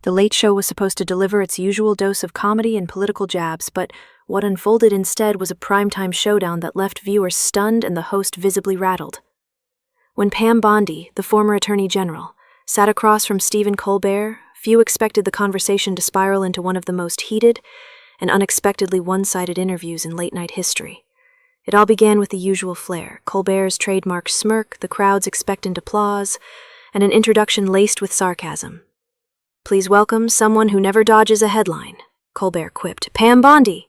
The Late Show was supposed to deliver its usual dose of comedy and political jabs, but what unfolded instead was a primetime showdown that left viewers stunned and the host visibly rattled. When Pam Bondi, the former Attorney General, sat across from Stephen Colbert, few expected the conversation to spiral into one of the most heated and unexpectedly one-sided interviews in late-night history. It all began with the usual flair: Colbert's trademark smirk, the crowd's expectant applause, and an introduction laced with sarcasm. "Please welcome someone who never dodges a headline," Colbert quipped. "Pam Bondi!"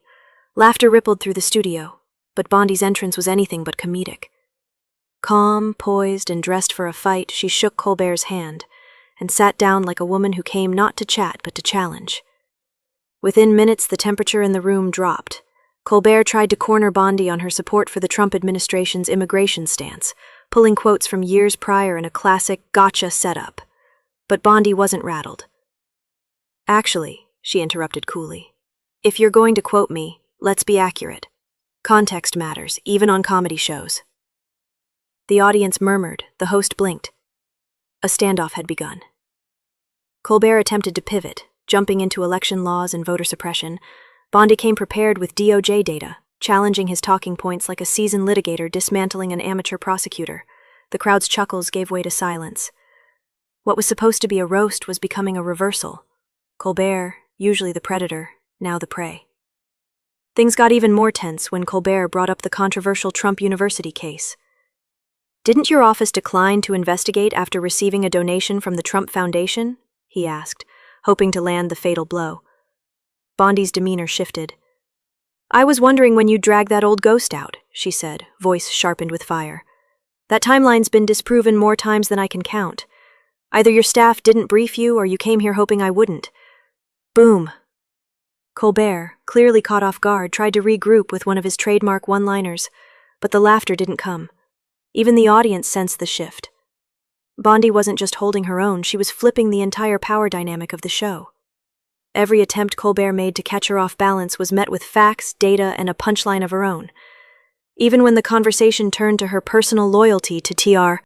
Laughter rippled through the studio, but Bondi's entrance was anything but comedic. Calm, poised, and dressed for a fight, she shook Colbert's hand and sat down like a woman who came not to chat but to challenge. Within minutes, the temperature in the room dropped. Colbert tried to corner Bondi on her support for the Trump administration's immigration stance, pulling quotes from years prior in a classic gotcha setup. But Bondi wasn't rattled. "Actually," she interrupted coolly, "if you're going to quote me, let's be accurate. Context matters, even on comedy shows." The audience murmured, the host blinked. A standoff had begun. Colbert attempted to pivot, jumping into election laws and voter suppression. Bondi came prepared with DOJ data, challenging his talking points like a seasoned litigator dismantling an amateur prosecutor. The crowd's chuckles gave way to silence. What was supposed to be a roast was becoming a reversal. Colbert, usually the predator, now the prey. Things got even more tense when Colbert brought up the controversial Trump University case. "Didn't your office decline to investigate after receiving a donation from the Trump Foundation?" he asked, hoping to land the fatal blow. Bondi's demeanor shifted. "I was wondering when you'd drag that old ghost out," she said, voice sharpened with fire. "That timeline's been disproven more times than I can count. Either your staff didn't brief you or you came here hoping I wouldn't." Boom. Colbert, clearly caught off guard, tried to regroup with one of his trademark one-liners, but the laughter didn't come. Even the audience sensed the shift. Bondi wasn't just holding her own, she was flipping the entire power dynamic of the show. Every attempt Colbert made to catch her off balance was met with facts, data, and a punchline of her own. Even when the conversation turned to her personal loyalty to Tr.